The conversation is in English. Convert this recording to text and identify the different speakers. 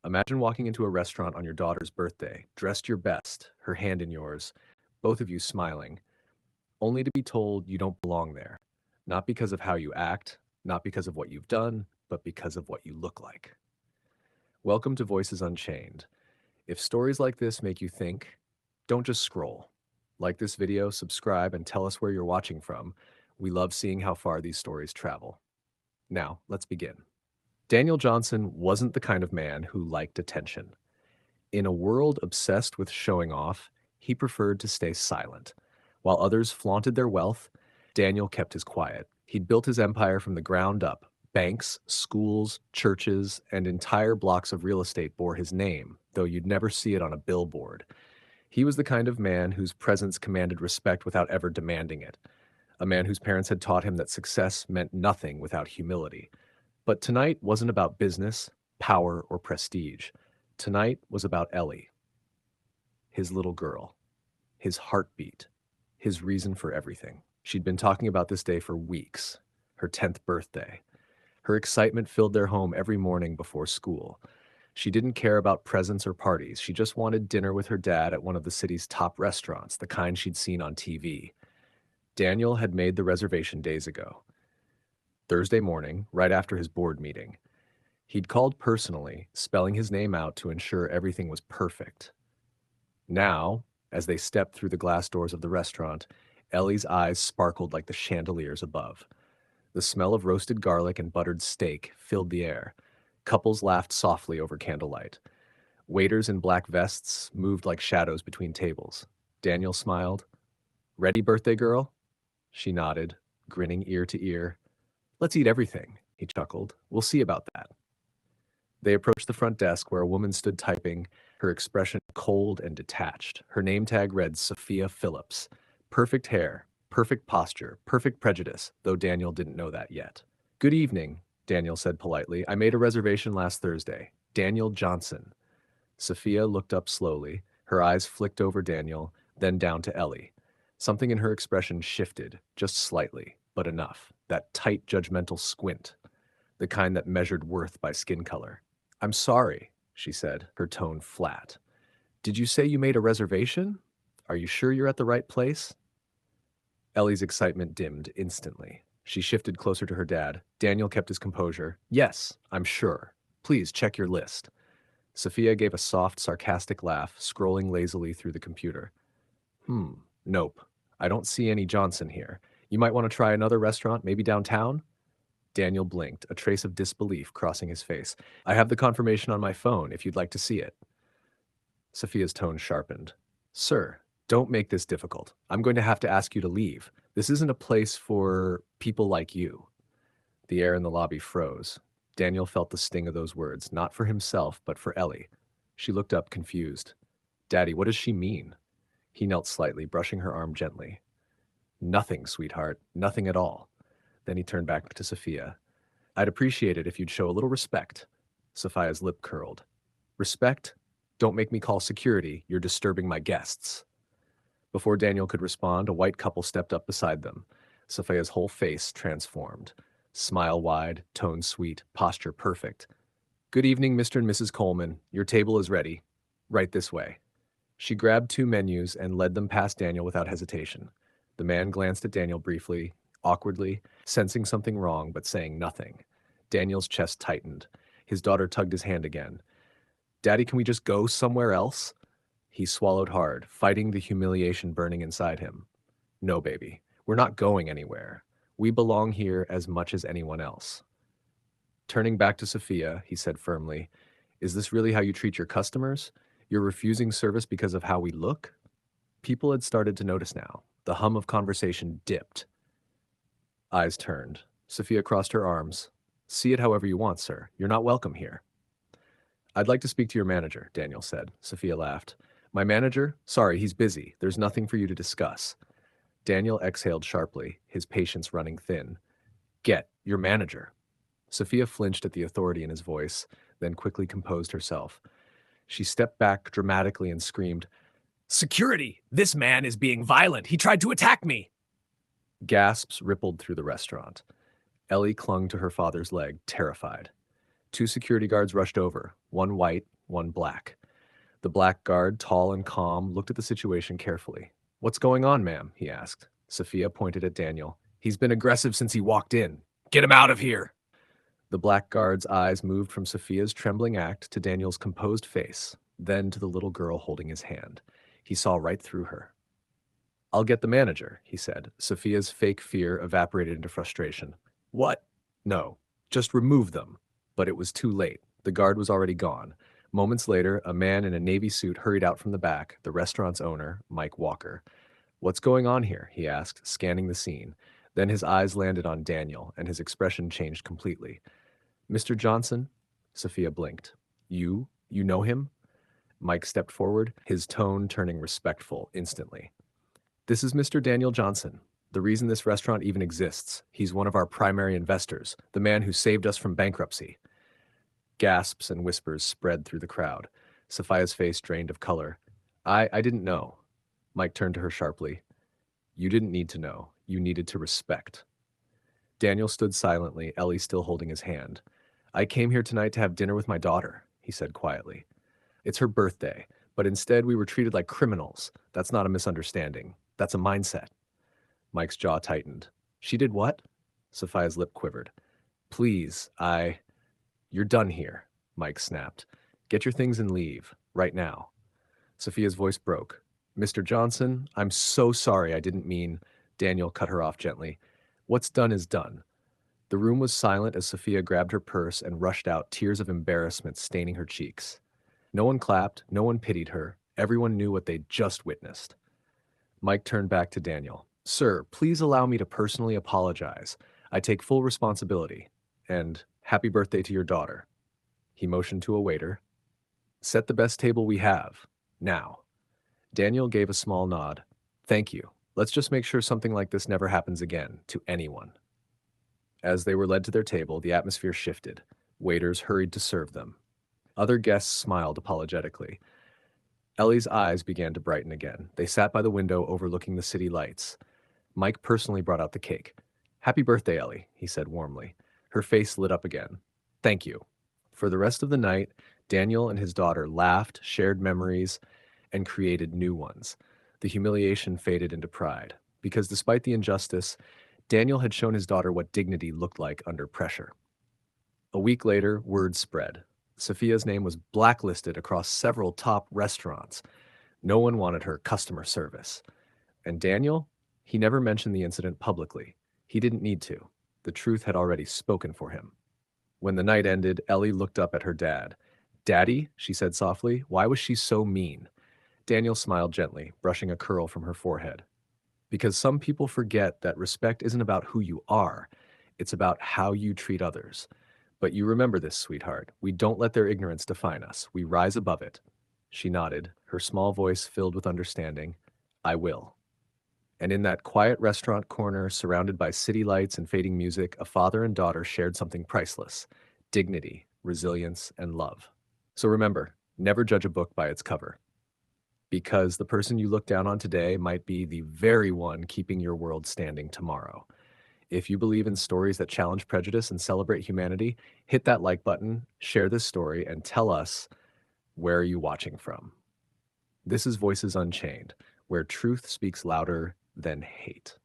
Speaker 1: Imagine walking into a restaurant on your daughter's birthday, dressed your best, her hand in yours, both of you smiling, only to be told you don't belong there. Not because of how you act, not because of what you've done, but because of what you look like. Welcome to Voices Unchained. If stories like this make you think, don't just scroll. Like this video, subscribe, and tell us where you're watching from. We love seeing how far these stories travel. Now, let's begin. Daniel Johnson wasn't the kind of man who liked attention. In a world obsessed with showing off, he preferred to stay silent. While others flaunted their wealth, Daniel kept his quiet. He'd built his empire from the ground up. Banks, schools, churches, and entire blocks of real estate bore his name, though you'd never see it on a billboard. He was the kind of man whose presence commanded respect without ever demanding it. A man whose parents had taught him that success meant nothing without humility. But tonight wasn't about business, power, or prestige. Tonight was about Ellie, his little girl, his heartbeat, his reason for everything. She'd been talking about this day for weeks, her 10th birthday. Her excitement filled their home every morning before school. She didn't care about presents or parties. She just wanted dinner with her dad at one of the city's top restaurants, the kind she'd seen on TV. Daniel had made the reservation days ago. Thursday morning, right after his board meeting. He'd called personally, spelling his name out to ensure everything was perfect. Now, as they stepped through the glass doors of the restaurant, Ellie's eyes sparkled like the chandeliers above. The smell of roasted garlic and buttered steak filled the air. Couples laughed softly over candlelight. Waiters in black vests moved like shadows between tables. Daniel smiled. "Ready, birthday girl?" She nodded, grinning ear to ear. "Let's eat everything," he chuckled. "We'll see about that." They approached the front desk where a woman stood typing, her expression cold and detached. Her name tag read Sophia Phillips. Perfect hair, perfect posture, perfect prejudice, though Daniel didn't know that yet. "Good evening," Daniel said politely. "I made a reservation last Thursday. Daniel Johnson." Sophia looked up slowly. Her eyes flicked over Daniel, then down to Ellie. Something in her expression shifted, just slightly, but enough. That tight, judgmental squint. The kind that measured worth by skin color. "I'm sorry," she said, her tone flat. "Did you say you made a reservation? Are you sure you're at the right place?" Ellie's excitement dimmed instantly. She shifted closer to her dad. Daniel kept his composure. "Yes, I'm sure. Please check your list." Sophia gave a soft, sarcastic laugh, scrolling lazily through the computer. Nope. I don't see any Johnson here. You might want to try another restaurant, maybe downtown?" Daniel blinked, a trace of disbelief crossing his face. "I have the confirmation on my phone if you'd like to see it." Sophia's tone sharpened. "Sir, don't make this difficult. I'm going to have to ask you to leave. This isn't a place for people like you." The air in the lobby froze. Daniel felt the sting of those words, not for himself, but for Ellie. She looked up, confused. "Daddy, what does she mean?" He knelt slightly, brushing her arm gently. "Nothing, sweetheart. Nothing at all." Then he turned back to Sophia. "I'd appreciate it if you'd show a little respect." Sophia's lip curled. "Respect? Don't make me call security. You're disturbing my guests." Before Daniel could respond, a white couple stepped up beside them. Sophia's whole face transformed. Smile wide, tone sweet, posture perfect. "Good evening, Mr. and Mrs. Coleman. Your table is ready. Right this way." She grabbed 2 menus and led them past Daniel without hesitation. The man glanced at Daniel briefly, awkwardly, sensing something wrong but saying nothing. Daniel's chest tightened. His daughter tugged his hand again. "Daddy, can we just go somewhere else?" He swallowed hard, fighting the humiliation burning inside him. "No, baby. We're not going anywhere. We belong here as much as anyone else." Turning back to Sophia, he said firmly, "Is this really how you treat your customers? You're refusing service because of how we look?" People had started to notice now. The hum of conversation dipped. Eyes turned. Sophia crossed her arms. "See it however you want, sir. You're not welcome here." "I'd like to speak to your manager," Daniel said. Sophia laughed. "My manager? Sorry, he's busy. There's nothing for you to discuss." Daniel exhaled sharply, his patience running thin. "Get your manager." Sophia flinched at the authority in his voice, then quickly composed herself. She stepped back dramatically and screamed, "Security! This man is being violent! He tried to attack me!" Gasps rippled through the restaurant. Ellie clung to her father's leg, terrified. 2 security guards rushed over, one white, one black. The black guard, tall and calm, looked at the situation carefully. "What's going on, ma'am?" he asked. Sophia pointed at Daniel. "He's been aggressive since he walked in. Get him out of here!" The black guard's eyes moved from Sophia's trembling act to Daniel's composed face, then to the little girl holding his hand. He saw right through her. "I'll get the manager," he said. Sophia's fake fear evaporated into frustration. "What?" "No, just remove them." But it was too late. The guard was already gone. Moments later, a man in a navy suit hurried out from the back, the restaurant's owner, Mike Walker. "What's going on here?" he asked, scanning the scene. Then his eyes landed on Daniel, and his expression changed completely. "Mr. Johnson?" Sophia blinked. You know him?" Mike stepped forward, his tone turning respectful instantly. "This is Mr. Daniel Johnson. The reason this restaurant even exists. He's one of our primary investors, the man who saved us from bankruptcy." Gasps and whispers spread through the crowd. Sophia's face drained of color. I didn't know." Mike turned to her sharply. "You didn't need to know. You needed to respect." Daniel stood silently, Ellie still holding his hand. "I came here tonight to have dinner with my daughter," he said quietly. "It's her birthday, but instead we were treated like criminals. That's not a misunderstanding. That's a mindset." Mike's jaw tightened. "She did what?" Sophia's lip quivered. "Please, You're done here," Mike snapped. "Get your things and leave, right now." Sophia's voice broke. "Mr. Johnson, I'm so sorry, I didn't mean—" Daniel cut her off gently. "What's done is done." The room was silent as Sophia grabbed her purse and rushed out, tears of embarrassment staining her cheeks. No one clapped, no one pitied her. Everyone knew what they'd just witnessed. Mike turned back to Daniel. "Sir, please allow me to personally apologize. I take full responsibility. And happy birthday to your daughter." He motioned to a waiter. "Set the best table we have. Now." Daniel gave a small nod. "Thank you. Let's just make sure something like this never happens again, to anyone." As they were led to their table, the atmosphere shifted. Waiters hurried to serve them. Other guests smiled apologetically. Ellie's eyes began to brighten again. They sat by the window overlooking the city lights. Mike personally brought out the cake. "Happy birthday, Ellie," he said warmly. Her face lit up again. "Thank you." For the rest of the night, Daniel and his daughter laughed, shared memories, and created new ones. The humiliation faded into pride, because despite the injustice, Daniel had shown his daughter what dignity looked like under pressure. A week later, word spread. Sophia's name was blacklisted across several top restaurants. No one wanted her customer service. And Daniel? He never mentioned the incident publicly. He didn't need to. The truth had already spoken for him. When the night ended, Ellie looked up at her dad. "Daddy," she said softly, "why was she so mean?" Daniel smiled gently, brushing a curl from her forehead. "Because some people forget that respect isn't about who you are, it's about how you treat others. But you remember this, sweetheart. We don't let their ignorance define us. We rise above it." She nodded, her small voice filled with understanding. "I will." And in that quiet restaurant corner, surrounded by city lights and fading music, a father and daughter shared something priceless: dignity, resilience, and love. So remember, never judge a book by its cover, because the person you look down on today might be the very one keeping your world standing tomorrow. If you believe in stories that challenge prejudice and celebrate humanity, hit that like button, share this story, and tell us, where are you watching from? This is Voices Unchained, where truth speaks louder than hate.